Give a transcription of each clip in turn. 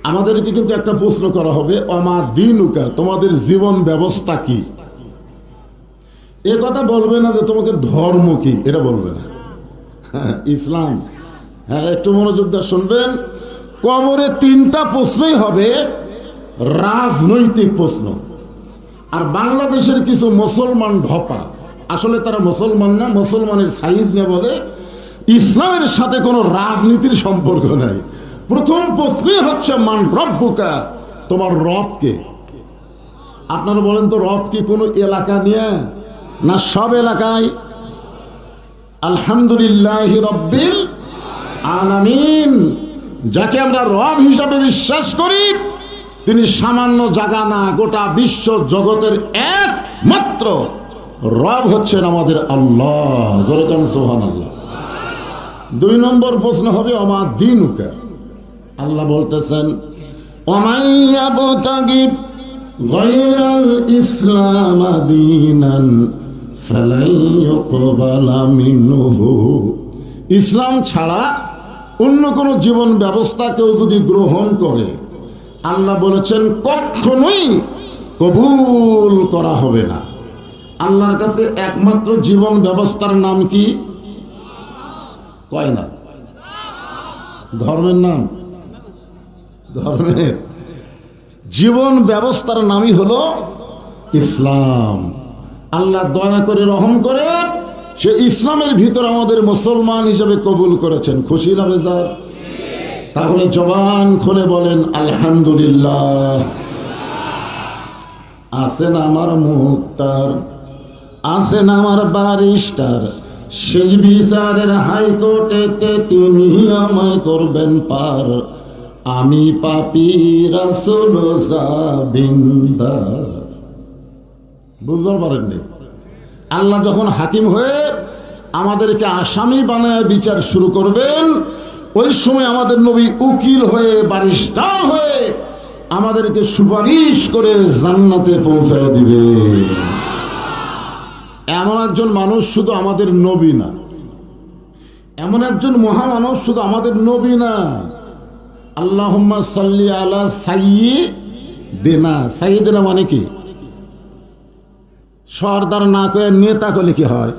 আমাদেরকে কিন্তু একটা প্রশ্ন করা হবে, অমা দিনুকা, তোমাদের জীবন ব্যবস্থা কি? এ কথা বলবে না যে তোমাদের ধর্ম কি, এটা বলবে না। ইসলাম, হ্যাঁ, একটু মনোযোগ দিয়ে শুনবেন। কবরে তিনটা প্রশ্নই হবে রাজনৈতিক প্রশ্ন। আর বাংলাদেশের কিছু মুসলমান ঢপা, আসলে তারা মুসলমান না, মুসলমানের সাইজ নিয়ে বলে ইসলামের সাথে কোনো রাজনীতির সম্পর্ক নাই। প্রথম প্রশ্নই হচ্ছে মান রব্বুকা, তোমার রব কে? আপনারা বলেন তো, রব কি কোনো এলাকা নিয়ে না সব এলাকায়? আলহামদুলিল্লাহি রাব্বিল আলামিন, যাকে আমরা রব হিসাবে বিশ্বাস করি, তিনি সামান্য জায়গা না, গোটা বিশ্ব জগতের একমাত্র রব হচ্ছেন আমাদের আল্লাহ। জোরে বলেন সুবহানাল্লাহ। 2 নম্বর প্রশ্ন হবে অমা দিনুকা। আল্লাহ বলতেছেন ওমাইয়াবতাগি গায়রাল ইসলাম দীনান ফালাই ইউকবালা মিনহু, ইসলাম ছাড়া অন্য কোনো জীবন ব্যবস্থা কেউ যদি গ্রহণ করে, আল্লাহ বলেছেন কখনোই কবুল করা হবে না। আল্লাহর কাছে একমাত্র জীবন ব্যবস্থার নাম কি? কয় না, ধর্মের নাম, ধর্মের জীবন ব্যবস্থার নামই হলো ইসলাম। আল্লাহ দয়া করে রহম করে সে ইসলামের ভিতর আমাদের মুসলমান হিসেবে কবুল করেছেন। খুশি না বেজার? তাহলে জবান খুলে বলেন আলহামদুলিল্লাহ। আছেন আমার মুক্তার, আছেন আমার ব্যারিস্টার, শেষ বিচারের হাইকোর্টেতে তিনি আমায় করবেন পার, আমি পাপী রাসূল জাবিন্দার। বুঝতে পারেননি? আল্লাহ যখন হাকিম হয়ে আমাদেরকে আসামি বানায় বিচার শুরু করবেন, ওই সময় আমাদের নবী উকিল হয়ে, ব্যারিস্টার হয়ে আমাদেরকে সুপারিশ করে জান্নাতে পৌঁছায় দিবে। এমন একজন মানুষ শুধু আমাদের নবী না, এমন একজন মহামানব শুধু আমাদের নবী না। আল্লাহুম্মা সাল্লি আলা সাইয়্যিদিনা। সাইয়্যিদিনা মানে কি? সর্দার না কয়ে নেতা কলে কি হয়?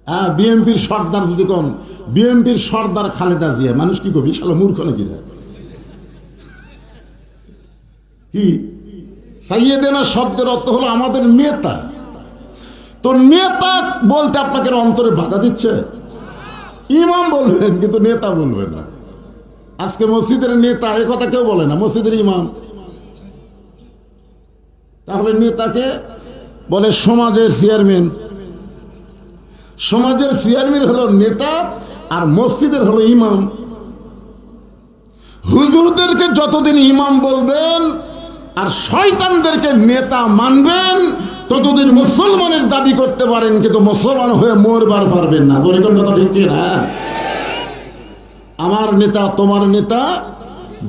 হ্যাঁ, বিএনপির সর্দার যদি কোন, বিএনপির সর্দার খালেদা জিয়া, মানুষ কি কবি? শালা মূর্খ নাকি? কি সাইয়্যিদিনা শব্দের অর্থ হলো আমাদের নেতা। তো নেতা বলতে আপনাকে অন্তরে বাধা দিচ্ছে? ইমাম বলবেন কিন্তু নেতা বলবেন না। আজকে মসজিদের নেতা এ কথা কেউ বলে না, মসজিদের ইমাম। তাহলে নেতাকে বলে সমাজের চেয়ারম্যান। সমাজের চেয়ারম্যান হলো নেতা, আর মসজিদের হলো ইমাম। হুজুরদেরকে যতদিন ইমাম বলবেন আর শয়তানদেরকে নেতা মানবেন, ততদিন মুসলমানের দাবি করতে পারেন, কিন্তু মুসলমান হয়ে মরবার পারবেন না। বলে কোন কথা ঠিক কি না? আমার নেতা, তোমার নেতা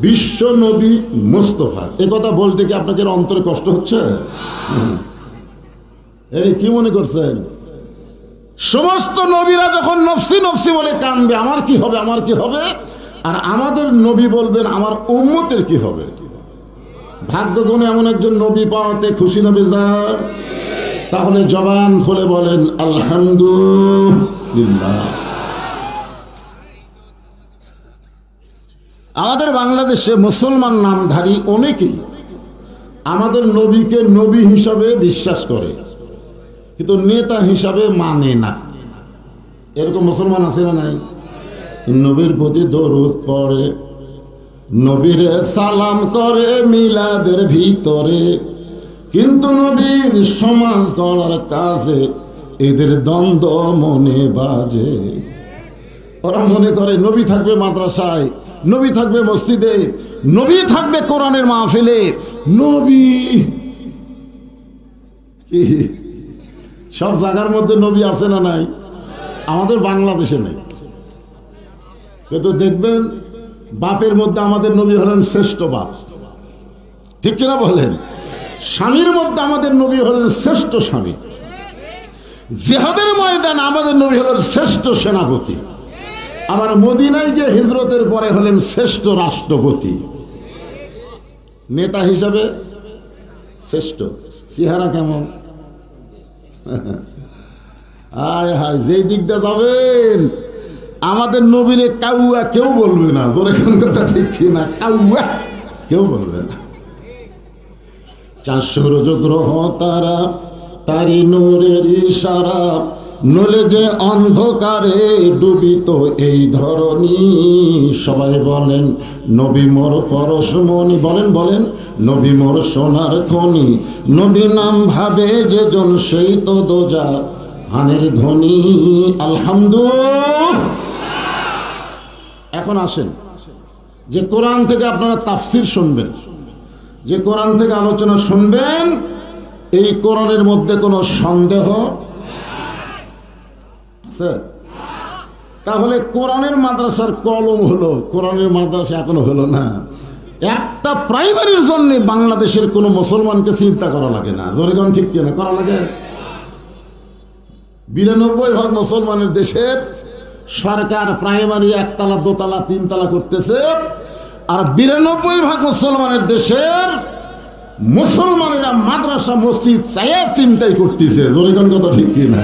বিশ্ব নবী মুস্তাফা, এ কথা বলতে কি আপনাকে অন্তরে কষ্ট হচ্ছে? এই কি মনে করছেন? সমস্ত নবীরা যখন নফসি নফসি বলে কানবে, আমার কি হবে, আমার কি হবে, আর আমাদের নবী বলবেন আমার উম্মতের কি হবে। ভাগ্য গুণে এমন একজন নবী পাওয়াতে খুশি না বেজার? তাহলে জবান খুলে বলেন আলহামদুলিল্লাহ। আমাদের বাংলাদেশে মুসলমান নামধারী অনেকেই আমাদের নবীকে নবী হিসাবে বিশ্বাস করে, কিন্তু নেতা হিসাবে মানে না। এরকম মুসলমান আছে না নাই? নবীর প্রতি দরুদ পড়ে, নবীরে সালাম করে মিলাদের ভিতরে, কিন্তু নবীর সমাজ গড়ার কাজে এদের দ্বন্দ্ব মনে বাজে। ওরা মনে করে নবী থাকবে মাদ্রাসায়, নবী থাকবে মসজিদে, নবী থাকবে কোরআনের মাহফিলে। নবী সব জায়গার মধ্যে নবী আছে না নাই? আমাদের বাংলাদেশে নেই। কিন্তু দেখবেন বাপের মধ্যে আমাদের নবী হলেন শ্রেষ্ঠ বাপ, ঠিক কিনা বলেন? স্বামীর মধ্যে আমাদের নবী হলেন শ্রেষ্ঠ স্বামী, জিহাদের ময়দানে আমাদের নবী হলেন শ্রেষ্ঠ সেনাপতি, আবার মদিনায় যে হিজরতের পরে হলেন শ্রেষ্ঠ রাষ্ট্রপতি, নেতা হিসাবে শ্রেষ্ঠ। চেহারা কেমন? আয় হায়, যেই দিকটা যাবেন আমাদের নবীরে কাউয়া কেউ বলবে না, তোর এখন কথা ঠিক না, কাউয়া কেউ বলবে না। 400 রজগ্রহ তারা, তারি নূরের ইশারা, নলে যে অন্ধকারে ডুবিত এই ধরনী। সবাই বলেন নবী মোর পরশমণি, বলেন বলেন নবী মোর সোনার খনি, নবী নাম ভাবে যে জন সেই তো দোজা হানের ধ্বনি। আলহামদুলিল্লাহ। এখন আসেন যে কোরআন থেকে আপনারা তাফসির শুনবেন, যে কোরআন থেকে আলোচনা শুনবেন, এই কোরআনের মধ্যে কোনো সন্দেহ আছে? তাহলে কোরআনের মাদ্রাসার কলম হলো, কোরআনের মাদ্রাসা এখনো হলো না। একটা প্রাইমারির জন্য বাংলাদেশের কোনো মুসলমানকে চিন্তা করা লাগে না, জোরেগণ ঠিক কিনা করা লাগে? 92% মুসলমানের দেশের সরকার প্রাইমারি 1 তলা 2 তলা 3 তলা করতেছে, আর 92% মুসলমানের দেশের মুসলমানেরা মাদ্রাসা মসজিদ চাইয়া চিন্তাই করতেছে, জোরেগণ কথা ঠিক কিনা?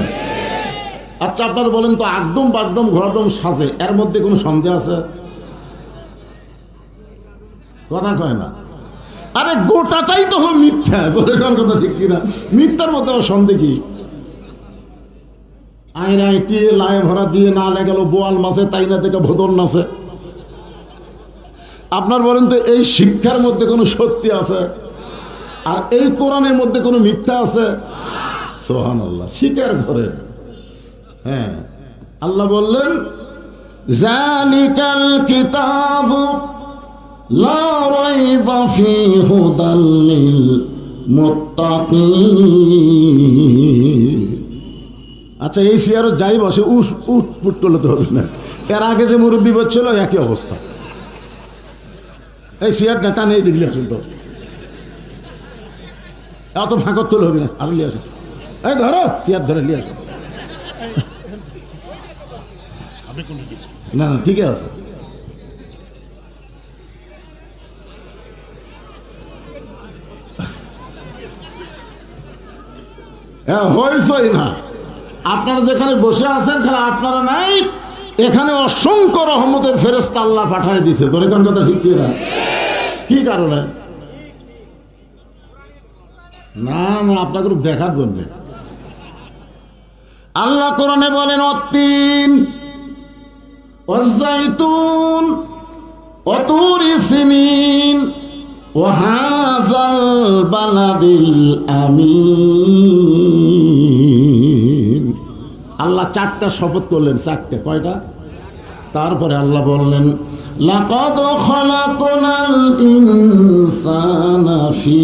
আচ্ছা আপনারা বলেন তো, একদম বাগদম ঘরদম সাজে, এর মধ্যে কোনো সন্দেহ আছে? কথা কয় না। আরে গোটাটাই তো হলো মিথ্যা, জোরেগণ কথা ঠিক কিনা? মিথ্যার মধ্যে সন্দেহ কি? আয়নায় টিয়ে লায়ে ভরা দিয়ে না লেগেল বোয়াল মাছে, তাই না থেকে ভোদর নাচে। আপনার বলেন তো, এই শিক্ষার মধ্যে কোনো সত্যি আছে? আর এই কোরআনের মধ্যে কোনো মিথ্যা আছে? সুবহানাল্লাহ, স্বীকার করেন। হ্যাঁ, আল্লাহ বললেন যালিকাল কিতাবু লা রাইবা ফীহি হুদাল লিল মুত্তাকিন। আচ্ছা, এই চেয়ারও যাই বসে উঠপুট করলে তো হবে না। এর আগে যে মুরব্বী বলছিল একই অবস্থা। এই চেয়ারটা টানে এই দিকলে আসুন তো, এত ফাঁকর তুলে হবে না, আরো নিয়ে আসুন। এই ধরো চেয়ার ধরে নিয়ে আসুন। না না ঠিক আছে। হয়েছই না, আপনারা যেখানে বসে আছেন খালি আপনারা নাই, এখানে অসংখ্য রহমতের ফেরেশতা আল্লাহ পাঠায় দিছে। তোর কোন কথা ঠিক না? কি কারণে? না না, আপনাকে দেখার জন্য। আল্লাহ কোরআনে বলেন অত্তিন ওয়াজ্জাইতুন ওয়াতুরি সিনিন ওয়াহাযাল বালাদিল আমিন। আল্লাহ 4টা শপথ করলেন। 4টে কয়টা? তারপরে আল্লাহ বললেন লাকাদ খালাকনাল ইনসানা ফি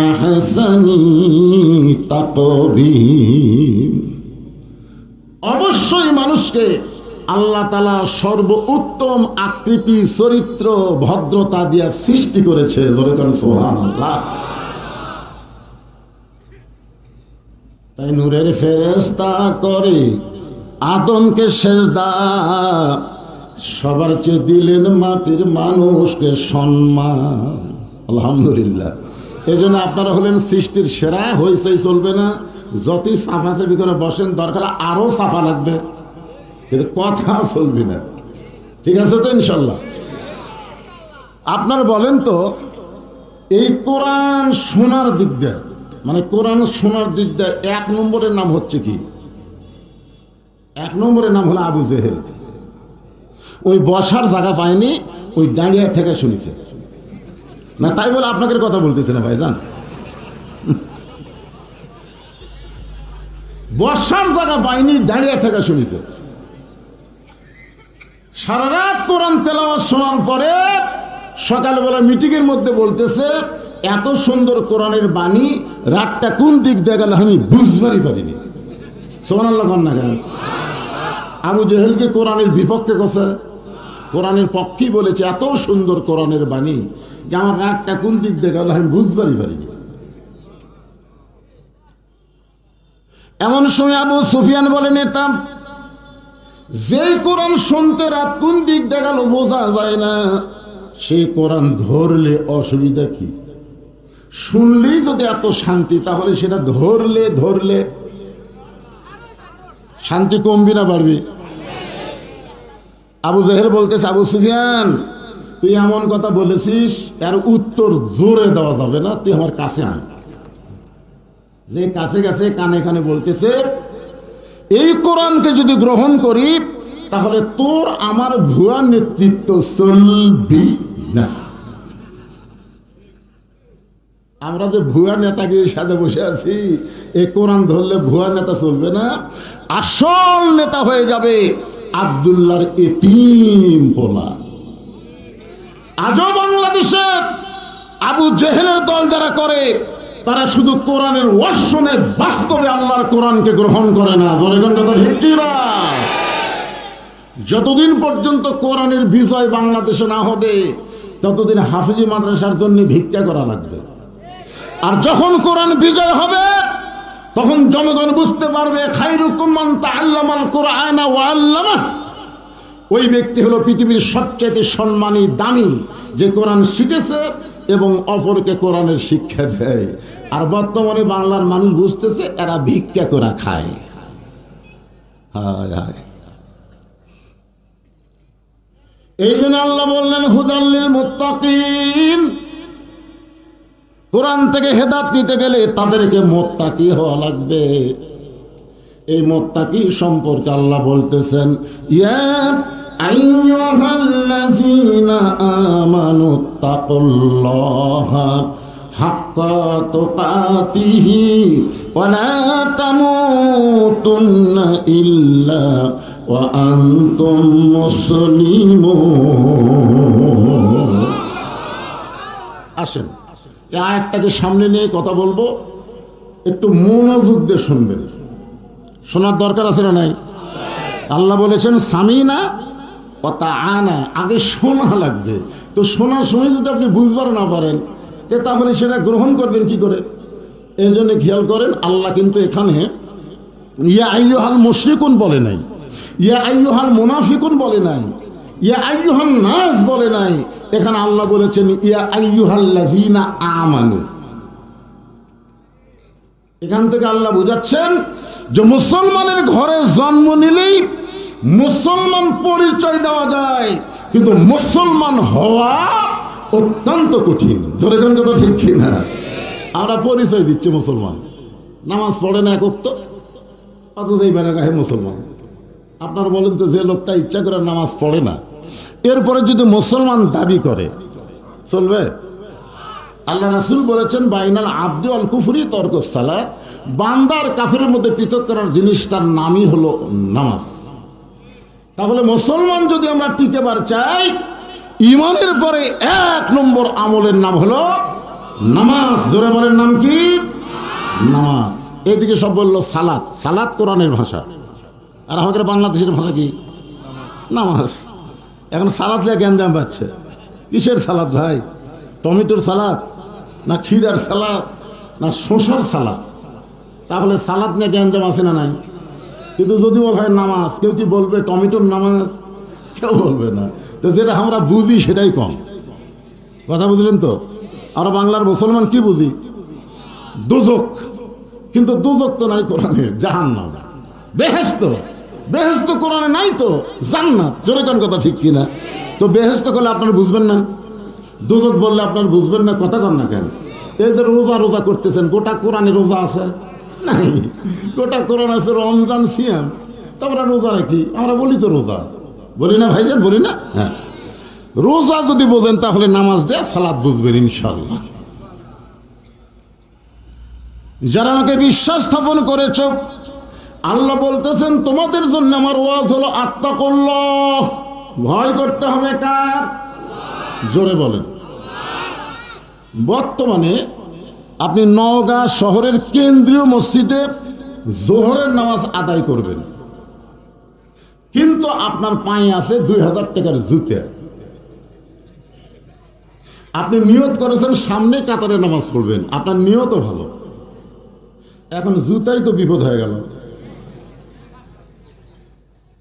আহসানি তাকবীম। অবশ্যই মানুষকে আল্লাহ তাআলা সর্বোত্তম আকৃতি, চরিত্র, ভদ্রতা দিয়ে সৃষ্টি করেছে। সুবহানাল্লাহ। তাই নূরের ফেরেশতা করে আদমকে সেজদা, সবার চেয়ে দিলেন মাটির মানুষকে সম্মান। আলহামদুলিল্লাহ। এই জন্য আপনারা হলেন সৃষ্টির সেরা। হইচই চলবে না, যতই সাফাসাফি করে বসেন, দরকার আরো সাফা লাগবে, কিন্তু কথা চলবে না। ঠিক আছে তো ইনশাল্লাহ? আপনারা বলেন তো, এই কোরআন শোনার দিক দিয়ে, মানে কোরআন শোনার দিক দিয়ে 1 নম্বরের নাম হচ্ছে কি? 1 নম্বরের নাম হলো আবু জেহেল। ওই বসার জায়গা পায়নি, ওই দাঁড়িয়ে থেকে শুনেছে না, তাই বলে আপনাদের কথা বলতেছে না ভাইজান। বসার জায়গা পায়নি, দাঁড়িয়ে থেকে শুনেছে। সারা রাত কোরআন তেলাওয়াত শোনার পরে সকালবেলা মিটিংয়ের মধ্যে বলতেছে, এত সুন্দর কোরআনের বাণী, রাতটা কোন দিক দিয়ে গেল আমি বুঝবারই পারিনি। সুবহানাল্লাহ না কেন? আবু জেহেলকে কোরআনের বিপক্ষে কথা, কোরআনের পক্ষেই বলেছে, এত সুন্দর কোরআনের বাণী যে আমার রাতটা কোন দিক দিয়ে গেল আমি বুঝবারই পারিনি। এমন সময় আবু সুফিয়ান বলে, নেতা যেই কোরআন শুনতে রাত কোন দিক দেখাল বোঝা যায় না, সেই কোরআন ধরলে অসুবিধা কি? শুনলেই যদি এত শান্তি, তাহলে সেটা ধরলে শান্তি কমবি না বাড়বি? আবু জেহেল বলতেছে, আবু সুফিয়ান তুই এমন কথা বলেছিস, এর উত্তর জোরে দেওয়া যাবে না, তুই আমার কাছে আন। যে কাছে কাছে কানে কানে বলতেছে, এই কোরআনকে যদি গ্রহণ করি তাহলে তোর আমার ভুয়া নেতৃত্ব চলবি না। আমরা যে ভুয়া নেতাগিরির সাথে বসে আছি, এই কোরআন ধরলে ভুয়া নেতা চলবে না, আসল নেতা হয়ে যাবে আব্দুল্লাহর এতিম পোলা। আজও বাংলাদেশে আবু জেহেলের দল যারা করে, তারা শুধু কোরআনের ওয়াজ শুনে বাস্তবে আল্লাহর কোরআনকে গ্রহণ করে না। যতদিন পর্যন্ত কোরআনের বিজয় বাংলাদেশে না হবে, ততদিন হাফিজি মাদ্রাসার জন্য ভিক্ষা করা লাগবে। আর যখন কোরআন বিজয় হবে, তখন জনগণ বুঝতে পারবে খায়রুকুম মান তাআল্লামাল কুরআনা ওয়া আল্লামাহ। ওই ব্যক্তি হলো পৃথিবীর সবচেয়ে সম্মানী দামি, যে কোরআন শিখেছে এবং অপরকে কোরআনের শিক্ষা দেয়। আর বর্তমানে বাংলার মানুষ বুঝতেছে এরা ভিক্ষা করে খায়। হায় হায়। এই জন্য আল্লাহ বললেন হুদাল লিল মুত্তাকিন। কোরআন থেকে হেদায়েত নিতে গেলে তাদেরকে মুত্তাকি হওয়া লাগবে। এই মুত্তাকি সম্পর্কে আল্লাহ বলতেছেন, ইয়া আইয়ুহাল্লাযীনা আমানুত্তাকুল্লাহা হাক্কা তুকাতিহি ওয়া লা তামুতুন্না ইল্লা ওয়া আনতুম মুসলিমুন। আসেন, এই আয়াতটাকে সামনে নিয়ে কথা বলবো, একটু মনোযোগ দিয়ে শুনবেন। শোনার দরকার আছে না নাই? আল্লাহ বলেছেন সামিনা ও তাআনা, আগে শোনা লাগবে। তো শোনার সময় যদি আপনি বুঝবার না পারেন, তাহলে সেটা গ্রহণ করবেন কি করে? এই জন্য খেয়াল করেন, আল্লাহ কিন্তু এখানে ইয়া আইয়ুহাল মুশরিকুন বলে নাই, ইয়া আইয়ুহাল মুনাফিকুন বলে নাই, ইয়া আইয়ুহান নাস বলে নাই। এখানে আল্লাহ বলেছেন ইয়া আইয়ুহাল্লাযীনা আমানু। এখান থেকে আল্লাহ বুঝাচ্ছেন যে মুসলমানের ঘরে জন্ম নিলেই মুসলমান পরিচয় দেওয়া যায়, কিন্তু মুসলমান হওয়া অত্যন্ত কঠিন। ধরে কোন কথা ঠিক কিনা? আমরা পরিচয় দিচ্ছি মুসলমান, নামাজ পড়ে না এক ওয়াক্ত, অথচ এই বেড়া গায়ে মুসলমান। আপনারা বলেন তো, যে লোকটা ইচ্ছা করে নামাজ পড়ে না, এরপরে যদি মুসলমান দাবি করে, চলবে? আল্লাহ রাসূল বলেছেন বাইনাল আবদি ওয়াল কুফরি তরকুস সালাত। বান্দার কাফেরের মধ্যে পৃথক করার জিনিসটার নামই হলো নামাজ। তাহলে মুসলমান যদি আমরা টিকেবার চাই, ইমানের পরে 1 নম্বর আমলের নাম হলো নামাজ। ধরে বলেন নাম কি? নামাজ। এদিকে সব বললো সালাত। সালাত কোরআনের ভাষা, আর আমাদের বাংলাদেশের ভাষা কি? নামাজ। এখন সালাত নিয়ে গ্যাঞ্জাম পাচ্ছে। কিসের সালাত ভাই? টমেটোর সালাদ, না ক্ষীরার সালাদ, না শসার সালাদ? তাহলে সালাদ নিয়ে গ্যাঞ্জাম আছে না নাই? কিন্তু যদি বলা হয় নামাজ, কেউ কি বলবে টমেটোর নামাজ? কেউ বলবে না। তো যেটা আমরা বুঝি সেটাই কম। কথা বুঝলেন তো? আমরা বাংলার মুসলমান কি বুঝি? দোজক। কিন্তু দোজক তো নাই কোরআনে, জাহান্নাম। বেহেশত, বেহেশত কোরআনে নাই তো। জান্নাত। জোরে কোন কথা ঠিক কিনা? তো বেহেশত করলে আপনারা বুঝবেন না, দোজক বললে আপনারা বুঝবেন না। কথা কন না কেন? এই যে রোজা করতেছেন, গোটা কোরআনে রোজা আছে নাই? গোটা কোরআন আছে রমজান, সিয়াম। তো আমরা রোজা রাখি, আমরা বলি তো রোজা, বলি না ভাইজান? বলি না? হ্যাঁ। রোজা যদি বোঝেন তাহলে নামাজ দেয়া সালাত বুঝবেন ইনশাল্লাহ। যারা আমাকে বিশ্বাস স্থাপন করেছ, আল্লাহ বলতেছেন তোমাদের জন্য আমার ওয়াজ হলো আত্তাকুল্লাহ। ভয় করতে হবে কার? জোরে বলেন। বর্তমানে আপনি নওগাঁ শহরের কেন্দ্রীয় মসজিদে জোহরের নামাজ আদায় করবেন, কিন্তু আপনার পায়ে আছে 2000 টাকার জুতে। আপনি নিয়ত করেছেন সামনে কাতারে নামাজ পড়বেন, আপনার নিয়তও ভালো, এখন জুতাই তো বিপদ হয়ে গেল।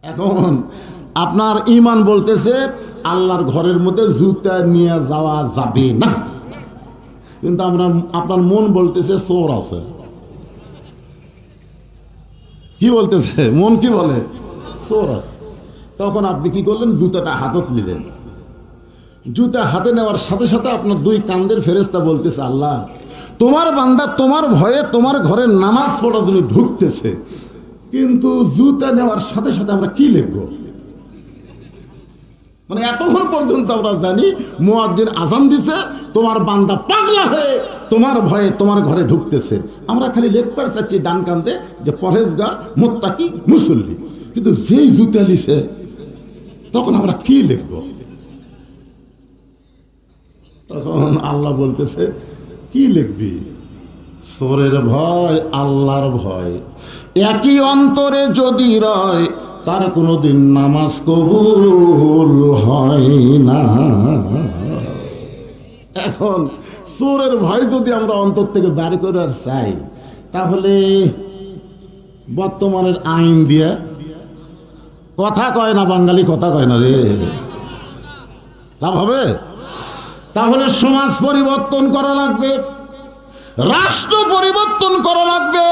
এখন এখন আপনার ঈমান বলতেছে আল্লাহর ঘরের মধ্যে জুতা নিয়ে যাওয়া যাবে না, কিন্তু আপনার মন বলতেছে চোর আছে। কি বলতেছে? মন কি বলে? চোর আছে। তখন আপনি কি করলেন? জুতাটা হাতত নিলেন। জুতা হাতে নেওয়ার সাথে সাথে আপনার দুই কান্দের ফেরেশতা বলতেছে, আল্লাহ তোমার বান্দা তোমার ভয়ে তোমার ঘরে নামাজ পড়ার জন্য ঢুকতেছে, কিন্তু জুতা নেওয়ার সাথে সাথে আমরা কি লিখবো? মানে এতক্ষণ পর্যন্ত আমরা জানি মুয়াজ্জিন আজান দিছে, তোমার বান্দা পাগলা হয়ে তোমার ভয়ে তোমার ঘরে ঢুকতেছে। আমরা খালি লিখতে চাচ্ছি ডান কান্দে যে পরহেজগার, মুত্তাকি, মুসল্লি, কিন্তু যেই জুতা লিছে তখন আমরা কি লিখব? তখন আল্লাহ বলতেছে, কি লিখবি? চোরের ভয়, আল্লাহর ভয় একই অন্তরে যদি রয়, তার কোনোদিন নামাজ কবুল হয় না। এখন চোরের ভয় যদি আমরা অন্তর থেকে বের করে চাই, তাহলে বর্তমানের আইন দিয়ে কথা কয় না, বাঙালি কথা কয় না রে, লাভ হবে? তাহলে সমাজ পরিবর্তন করা লাগবে, রাষ্ট্র পরিবর্তন করা লাগবে,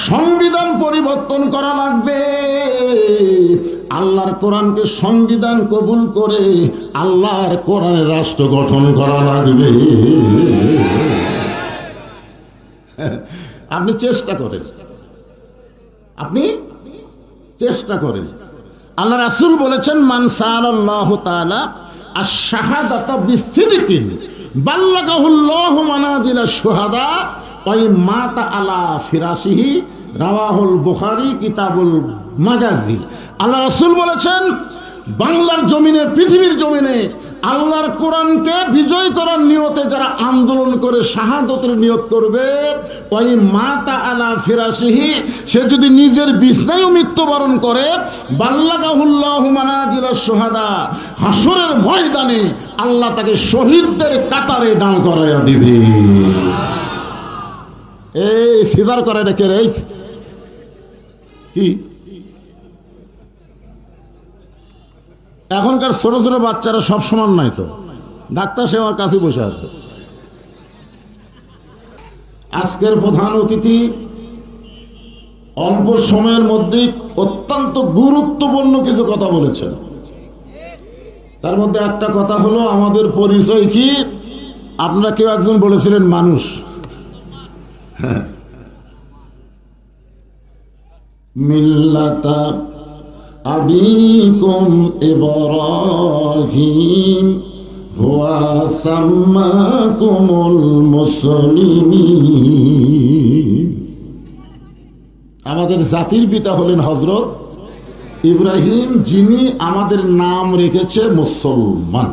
সংবিধান পরিবর্তন করা লাগবে। আল্লাহর কোরআনকে সংবিধান কবুল করে আল্লাহর কোরআনের রাষ্ট্র গঠন করা লাগবে। আপনি চেষ্টা করেন, আপনি চেষ্টা করেন। আল্লাহ রাসূল বলেছেন, মান সাআলাল্লাহু তাআলা আশ-শাহাদাতা বিসিদকিন বাল্লাগাহুল্লাহু মানাজিলা শুহাদা ওয়াই মাতা আলা ফিরাশিহি, রাওয়াহুল বুখারী কিতাবুল মাগাজি। আল্লাহ রাসূল বলেছেন, বাংলার জমিনে, পৃথিবীর জমিনে আল্লাহর কোরআনকে বিজয় করার নিয়তে যারা আন্দোলন করে শাহাদতের নিয়ত করবে, ওই মাতা আলা ফিরাশিহি, সে যদি নিজের বিছনায়ও মৃত্যুবরণ করে, বাল্লাগাহুল্লাহু মানাজিলা শুহাদা, হাসরের ময়দানে আল্লাহ তাকে শহীদদের কাতারে দাঁড় করাইয়া দিবে। এই সিজার করে রেখে রে কি? এখনকার ছোট ছোট বাচ্চারা সব সমান নাই তো, ডাক্তার সে আমার কাছে বসে আছে। আজকের প্রধান অতিথি অল্প সময়ের মধ্যেই অত্যন্ত গুরুত্বপূর্ণ কিছু কথা বলেছেন। তার মধ্যে একটা কথা হলো, আমাদের পরিচয় কি? আপনারা কেউ একজন বলেছিলেন মানুষ। মিল্লাতা আবিকুম ইব্রাহিম হুয়া সাম্মাকুমুল মুসলিমিন। আমাদের জাতির পিতা হলেন হযরত ইব্রাহিম, যিনি আমাদের নাম রেখেছে মুসলমান।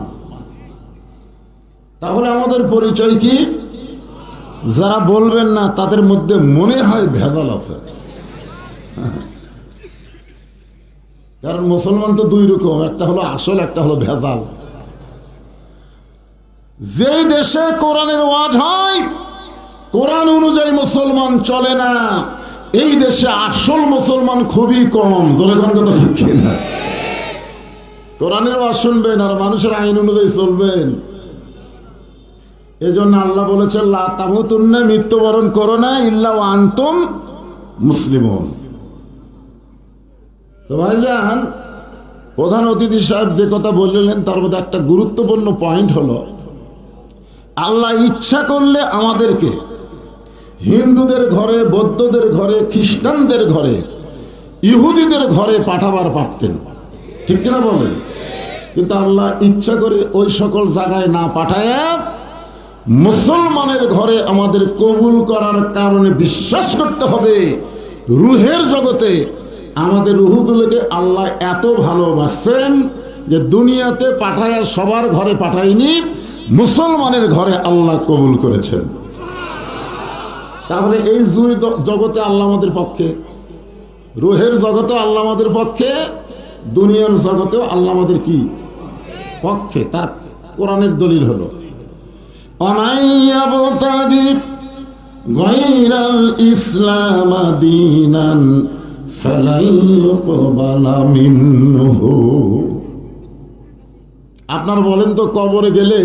তাহলে আমাদের পরিচয় কি? যারা বলবেন না তাদের মধ্যে মনে হয় ভেজাল আছে। কারণ মুসলমান তো দুই রকম, একটা হলো আসল, একটা হলো ভেজাল। যেই দেশে কোরআনের ওয়াজ হয়, কোরআন অনুযায়ী মুসলমান চলে না, এই দেশে আসল মুসলমান খুবই কম। ধরে কোন কথা লিখে না, কোরআনের ওয়াজ শুনবেন আর মানুষের আইন অনুযায়ী চলবেন। এজন্য আল্লাহ বলেছেন, লা তামুতুন্না, মৃত্যুবরণ করো না, ইল্লা ওয়া আনতুম মুসলিমুন। তো ভাইজান, প্রধান অতিথি সাহেব যে কথা বললেন তার মধ্যে একটা গুরুত্বপূর্ণ পয়েন্ট হলো, আল্লাহ ইচ্ছা করলে আমাদেরকে হিন্দুদের ঘরে, বৌদ্ধদের ঘরে, খ্রিস্টানদের ঘরে, ইহুদিদের ঘরে পাঠাবার পারতেন, ঠিক কিনা বলেন? কিন্তু আল্লাহ ইচ্ছা করে ওই সকল জায়গায় না পাঠায় মুসলমানের ঘরে আমাদের কবুল করার কারণে বিশ্বাস করতে হবে, রুহের জগতে আমাদের রুহগুলোকে আল্লাহ এত ভালোবাসেন যে দুনিয়াতে পাঠায় সবার ঘরে পাঠায়নি, মুসলমানের ঘরে আল্লাহ কবুল করেছেন। তাহলে এই দুই জগতে আল্লাহ আমাদের পক্ষে, রুহের জগতেও আল্লাহ আমাদের পক্ষে, দুনিয়ার জগতেও আল্লাহ আমাদের কি পক্ষে। তার কোরআনের দলিল হলো, গায়রাল ইসলাম দীনান ফালাই ইউকবালা মিনহু। আপনার বলেন তো কবরে গেলে